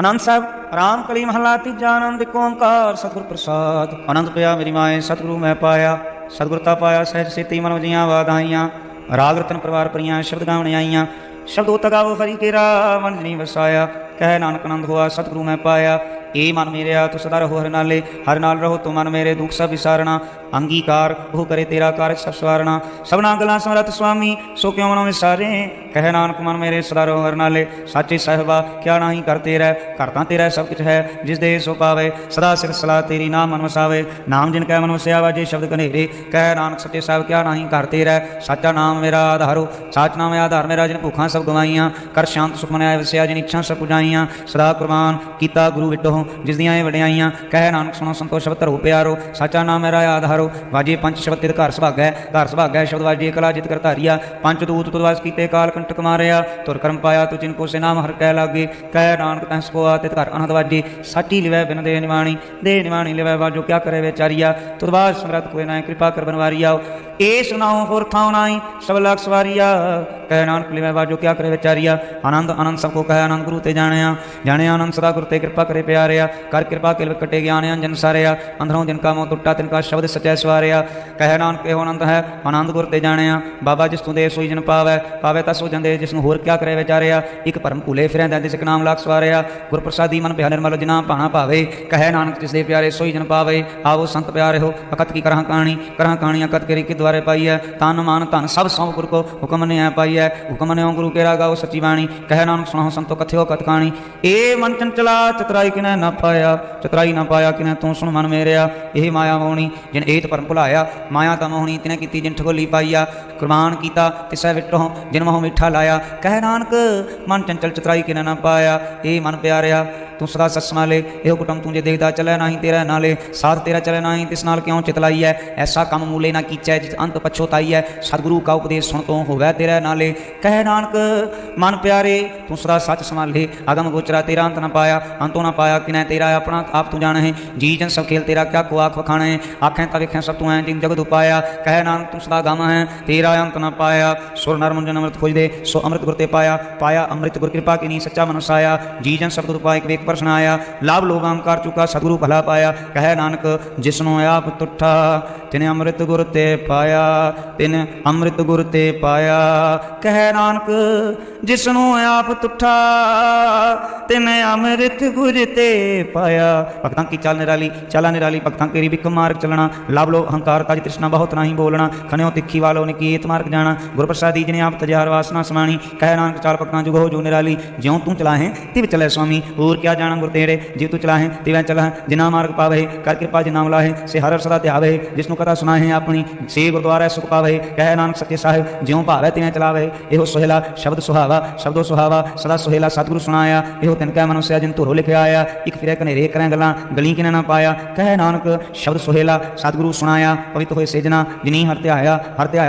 आनंद साहब राम कली महला तीजा आनंद एक ओंकार सतगुर प्रसाद आनंद पिया मेरी माए सतगुरु मैं पाया सतगुरता पाया सहज सेती मन वजियां वाधाइयां राग रतन परिवार परियां शब्द गावण आईयां शब्द उत गावो हरि केरा मन नहीं वसाया कह नानक आनंद हुआ सतगुरु मैं पाया ए मन मेरे तू सदा रहो हर नाल रहो तू मन मेरे दुख सब विसारना अंगीकार वो करे तेरा कार्य सब सवारना सबना गला समरथ स्वामी सो क्यों मनो विसारे कह नानक मन मेरे सदा रहो हर नाले साचे साहिबा क्या नाही करते रह करता तेरा सब कुछ है जिस दे सो पावे सदा सिर सलाह तेरी नाम मन वसावे नाम जिन कह मन वसया वाजे शब्द कनेरे कह नानक सच्चे साहिब क्या नाही करते रह साचा नाम मेरा आधारो साच नाम आधार मेरा जिन भूखा सब गवाइयां कर शांत सुख मनाया वसया जिन इच्छा सब पुजाइयां सदा कुर्बान कीता गुरु विटो जिस दियां वड्याइयां कह नानक सुनो संतो शब्द धरो प्यारो साचा नाम मेरा आधारो वाजे पंच शब्द तिद घर सुभागै शब्द वाजे कला जित कर धारिया पंच दूत तुदवास कीते काल कंटक मारिया तुर कर्म पाया तू जिनको से नाम हर कह लागे कह नानक तैस को आते घर अनंद वाजे साची लिवै बिन दे निवाणी लिवै वाजो क्या करे बेचारिया तुदवास समरथ कोई नाय कृपा कर बनवारिया ए सुनाओ होर खाओ नाई सब लाख सवारिया कह नानक लिवै वाजो क्या करे बेचारिया आनंद आनंद सबको कह आनंद गुरु ते जाने आनंद सदा गुरु ते कृपा करे प्यारिया कर कृपा किल कटे ज्ञान अंजन सारिया अंदरों जिनका मोह टुटा तिनका शब्द सच्चा सवारिया कह नानक एहो आनंद है आनंद गुर ते जाने बाबा जिस तू दे सोई जन पावे ता सो जंदे जिसनों होर क्या करे विचारिया एक परम भूले फिरैंदा जिस नाम लाख सवारिया गुर प्रसादी मन प्यार निर्मल जिना भाना पावे कह नानक जिस दे प्यारे सोई जन पावे आवो संत प्यारे हो अकत की करह कहानी अकत करी के द्वारे पाई है तन मान धन सब सौ गुरु को हुक्म ने पाई है हुक्म ने गुरु केरा गाओ सच्ची बाणी कह नानक सुनो संतो कथ्यो कथ कहानी ए मन चंचला चतुराई किने न पाया किने तू सुन मन मेरिया यही माया मोहनी जिन एत परम भुलाया माया ता मोहनी तिने कीती जिन ठगोली पाईया कुर्बान कीता तिसै विटो जिन मोह मिठा लाया कह नानक मन चंचल चतुराई किने न पाया ए मन प्यारिया तू सदा सच संभाले एहो कुटुंब तुझे देखदा चलै नाही तेरा नाले साथ तेरा चलै नाही तिस नाल क्यों चितलाई है ऐसा कम मूले ना कीचै जित अंत पछोताई है सतगुरु का उपदेश सुन तो होवै तेरा नाले कह नानक मन प्यारे तू सदा सच संभाले आगम गोचरा तेरा अंत न पाया किनै तेरा अपना आप तू जान है जी जन सब खेल तेरा क्या को आख वखाना है आखें ता वेखें सब तू है जिन जगत उपाया कह नानक तू सदा गम है तेरा अंत न पाया सुर नर मुंजन अमृत खोज दे सो अमृत गुर ते पाया अमृत गुर कृपा की नी सच्चा मनुसाया जी जन शब्द उपाय एक प्रश्न आया लाभ लोभ अहंकार चुका सतगुरु भला पाया कह नानक जिसनो आप तुठा तिने अमृत गुर ते पाया कह नानक जिसनो आप तुठा तिने अमृत गुर ते पाया भक्तां की चाला निराली भक्तां केरी बिक मार्ग चलना लाभ लोभ अहंकार काज तृष्णा बहुत नहीं बोलना खन्यो तिखी वालो निकेत मार्ग जाना गुर प्रसादी जिने आप तजार वासना समानी कह नानक चाल भक्तां जुगो जो निराली ज्यों तू चला है तिव चले स्वामी और क्या जाना गुर तेरे जीव तू चला है तिवै चला जिना मार्ग पावे कर कृपा जिना मिला है से हर सदा त्यावे जिसनु कथा सुना है अपनी से गुरुद्वारा सुख पावे कह नानक सच्चे साहिब ज्यों भावे तिवै चलावे एहो सोहेला शब्द सुहावा शब्दो सुहावा सदा सोहेला सतगुरु सुनाया एहो तिन कै मनुष्य जिन धुरो लिखिया आया एक फिरे कनेरे करें गल्लां गली किने ना पाया कह नानक शब्द सोहेला सतगुरु सुनाया पवित्र होए सेजना जिनी हर ते आया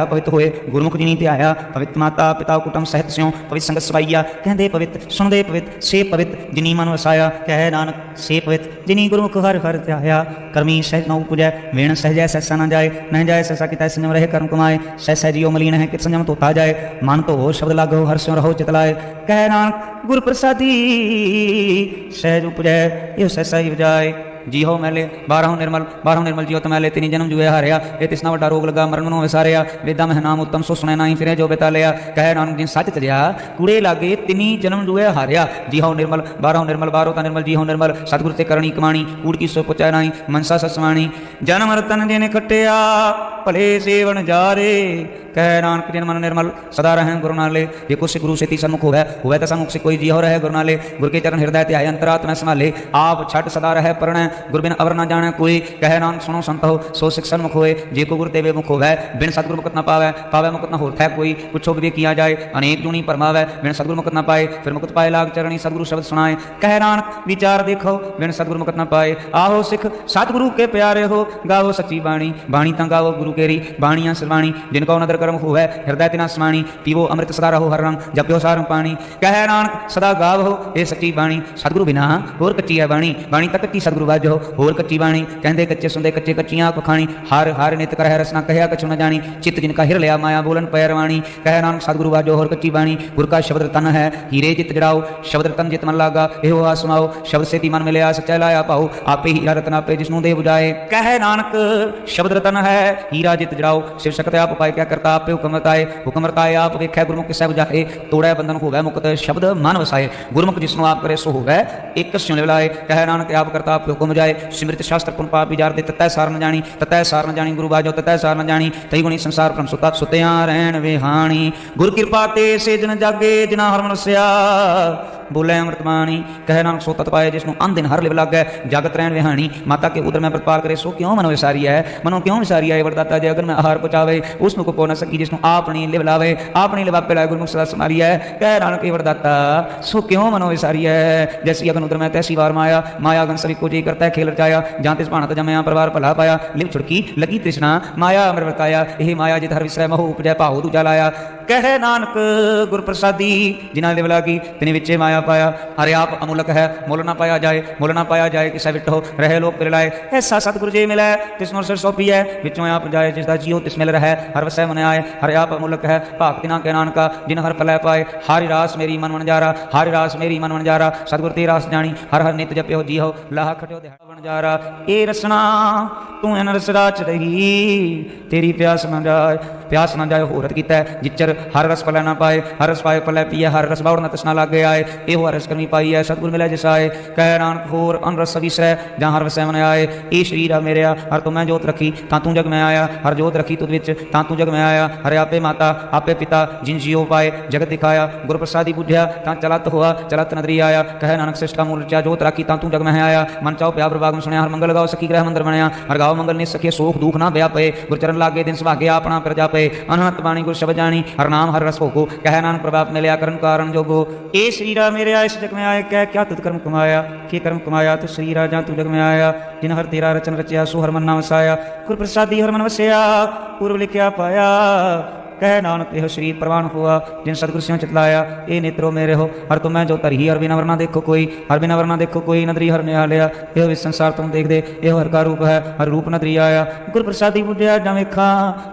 पवित्र होए गुरमुख जिनी ते आया पवित्र माता पिता कुटुंब सहित स्यों पवित्र संगत सवाइया कहदे पवित्र सुनदे पवित्र से पवित्र जिनी मन वसाया कह नानक से पवित्र जिनी गुरमुख हर हर त्याया कर्मी सहज नौ पूजै वेण सहजै सहसा न जाए न जाए सहसा कितै संयम रहे कर्म कमाए सहसा जियो मलीन है कित संयम तोता जाए मन तो हो शब्द लागो हर स्यों रहो चितलाए कह नानक गुर प्रसादी सहज उपजै यो सहसा ही जाए जी हो मैले बारहों निर्मल जियो तो मैले तिनी जन्म जुए हारिया ये तिसना वड्डा रोग लगा मरण मनो विसारिया वेदा मह नाम उत्तम सो सुने नाही फिरे जो बेता लिया कह नानक जिन सच तरिया कूड़े लागे तिनी जन्म जुए हारिया जी हो निर्मल बारहों ता निर्मल जी हो निर्मल सतगुरु ते करणी कमाणी कूड़ की सो पुचा नाही मनसा ससवाणी जन्म रतन जिन खटिया भले सेवन जारे कह नानक जिन मन निर्मल सदा रहे गुरु नाले जे कुछ गुरु से ती सन्मुख होवे तो सन्मुख से कोई जी हो रहे गुरु नाले गुरु के चरण हृदय ते आय अंतरात्मा संभाले आप छठ सदा रहे परण गुर बिन अवर न जाने कोई, कहे नानक सुनो संत हो सो सिख सन्मुख होए, जे को गुर देवे मुख होवै, बिन सतगुर मुकत न पावै, पावै मुकत न होत है कोई, पुछो विवेक किया जाए, अनेक जुनी परमावै, बिन सतगुर मुकत न पाए, फिर मुकत पाए लाग चरणी, सतगुरु शब्द सुनाए, कहे नानक विचार देखो, बिन सतगुर मुकत न पाए, आहो सिख सतगुरु के प्यारे हो, गावो सच्ची बाणी, बाणी ता गावो गुरु केरी, बाणियां सरवाणी, जिनको नदर कर्म होवै, हृदय तिना समाणी, पीवो अमृत सदा रहो हर रंग, जप्यो सारंग पाणी, कहे नानक सदा गावो ये सच्ची बाणी, सतगुरु बिना होर कच्ची है बाणी, बाणी तक कच्ची सतगुरु वाजो, होर कच्ची बाणी, कहंदे कच्चे सुनदे कच्चे कच्चियां पखाणी, हर हर नित कर रसना कहया कछु न जानी, चित्त जिनका हिर लिया माया बोलन पैरवाणी, कहे नानक सतगुरु वाजो होर कच्ची बाणी, गुर का शब्द तन है हीरे जित जड़ाओ, शब्द तन जित मन लागा एहो आ सुनाओ, शब्द से ती मन मिलया सच्चा लाया पाओ, आपे हीरा रतन आपे जिसनु दे बुझाए, कहे नानक शब्द रतन है हीरा जित जड़ाओ, शिव शक्ति आप पाए क्या करता आपे हुक्म रताए, हुक्म रताए आप वेखै गुरमुख किसै बुझाए, तोड़ै बंधन होवै मुक्त शब्द मन वसाए, गुरमुख जिसनु आप करे सो होवै एक स्यों लाए, कहे नानक आप करता आप हुक्म जाए, सिमृत शास्त्र पुन पाप विचार दे ततै सार न जानी, ततै सार न जानी गुरु बाजो ततै सार न जानी, तई गुणी संसार परम सुता सुत्या रहन विहाणी, गुर कृपा ते से जन जागे जिना हर मनस्या, बोले अमृत बाणी, कहे नानक सो तत पाए जिसनु अन दिन हर लिव लागै, जागत रहन विहाणी, माता के उदर में प्रतिपाल करे सो क्यों मनो विसारी है, मनो क्यों विसारी है, वरदाता जे अगर में आहार पचावे, उसनु को पो न सकी जिसनु आपनी लिव लावे, आपनी लिव आपे लाए गुरमुख सदा समारी है, कहे नानक वरदाता सो क्यों मनो विसारी है, जैसी अगन उदर में तैसी वार माया, माया अगन सभी को जी करता है खेल रचाया, जहाँ तिस भाणत जमया परिवार भला पाया, लिव छुड़की लगी तृष्णा, माया अमर वर्ताया, यही माया जित हर विसरै महु उपजै भाव दूजा लाया, कहे नानक गुर प्रसादी जिन्हा लिव लागी तिने विचे माया पाया, हरे आप अमूलक है मुल ना पाया जाए, मुल ना पाया जाए किसै विठो रहे लोक पिरलाए, ऐसा सतगुरु जी मिलै तिस मोर सिर सौंपी है, विचों आप जाए जिसदा जियो तिस मिल रहा हर वसै मन आए, हरे आप अमूलक है भाग तिना के नानका, जिन हर फलै पाए, हरि रास मेरी मन वनजारा, हरि रास मेरी मन वनजारा, सतगुर ते रास जानी, हर हर नित जप्यो जी हो, लाह खटियो दिहाड़ा वनजारा, ए रसना तू इन रस राच रही, तेरी प्यास न जाए, प्यास न जाए होरत कीता जिचर हर रस पलै ना पाए, हर रस पाए पलै पिए, हर रस बाउड़ न तसना लागे आए, एहो हर रस करनी पाई है, सतगुर मिलै जिस आए, कह नानक होर अन रस विसरै, जहाँ हर वसै मन आए, ए शरीर आ मेरेया हर तो मैं जोत रखी, तां तू जग में आया, हर जोत रखी तुद विच, तां तू जग में आया, हरे आपे माता आपे पिता, जिन जियो पाए जगत दिखाया, गुर प्रसादी बुझया तां चलत हुआ, चलत नदरी आया, कह नानक श्रेष्ठ का मूल रचा, जोत राखी तां तू जग में आया, मन चाओ प्या प्रभागम सुनया, हर मंगल गाओ सखी ग्रह मंदिर बनया, हर गाओ मंगल ने सखिए सोख दुख ना ब्या पे, गुर चरण लागे दिन सुभागे अपना प्रजा पे, अनहत बाणी गुर शब्द जानी, हर नाम हर रस भोगो, कह नानक प्रभाव मिलया करन कारण जोगो, ए शरीरा मेरे आए इस जग में आए, कह क्या तुद कर्म कमाया, के कर्म कमाया तू शरीरा जहाँ तू जग में आया, जिन हर तेरा रचन रचया सो हर मन नाम वसाया, गुर प्रसादी हर मन वसया, पूर्व लिखया पाया, कह नानक यह शरीर प्रवान हुआ, जिन सतगुर सिंह चितलाया, ए नेत्रो मेरे हो, हर तो मैं जो तरही, हर बिना वरना देखो कोई, हर बिना वरना देखो कोई, नदरी हर निहा लिया, यह इस संसार तुम देख दे, यह हर का रूप है, हर रूप नदरी आया, गुर प्रसादी बुझया जमेखा,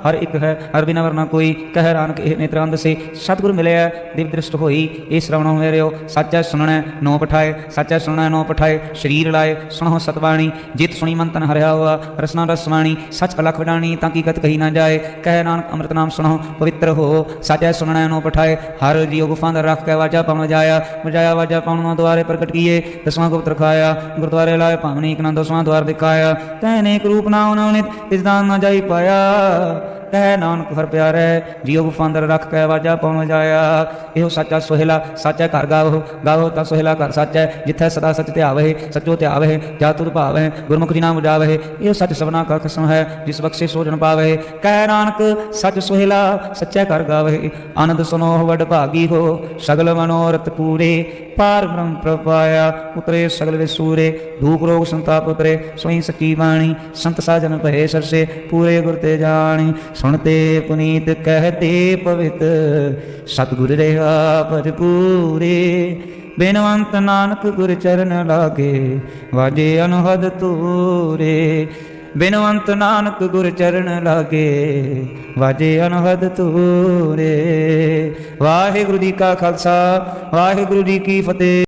हर एक है, हर बिना वरना कोई, कह नानक यह नेत्र अंध से सतगुर मिले दिव्य दृष्ट होई, ए श्रवणो मेरे हो, सच है सुनना नो पठाए, सच है सुनना नो पठाए, शरीर लाए सुनो सतवाणी, जित सुनी मन तन हरया हुआ, रसना रसवाणी, सच अलख वडाणी, ताकि गत कही ना जाए, कह नानक अमृत नाम सुनो पवित्र हो, सच है सुनना नो पठाए, हर जियो गुफा अंदर रख के वाजा पावन जाया, बजाया वाजा पावन द्वारे प्रकट किए, दसवां गुप्त रखाया, गुरुद्वारे लाए पावनी एक 10वां द्वार दिखाया, तैने एक रूप ना उन्होंने तिस दान ना जाई पाया, कह नानक हर प्यारे जियो गुफा अंदर रख के वाजा पावन जाया, एहो सच्चा सोहेला सच है घर गावो, गावो ता सोहेला घर सच है, जिथे सदा सच ध्यावे, सचो ध्यावे, जा तुद भावे, गुरमुख जी नाम बुझावे, एहो सच सबना का कसम है, जिस बख्शे सो जन पावे, कह नानक सच सोहेला सच्चा कर गावे, आनंद सुनो वड भागी हो, सगल मनोरथ पूरे, पार ब्रह्म प्रपाया, उतरे सगल विसूरे, धूप रोग संताप उतरे, सोई सच्ची बाणी, संत साजन भये सरसे, पूरे गुर ते जानी, सुनते पुनीत कहते पवित्र, सतगुर रेहा भरपूरे, बेनवंत नानक गुर चरण लागे, वाजे अनहद तूरे, बिनवंत नानक गुर चरण लागे, वाजे अनहद तूरे, वाहिगुरु जी का खालसा, वाहिगुरु जी की फतेह।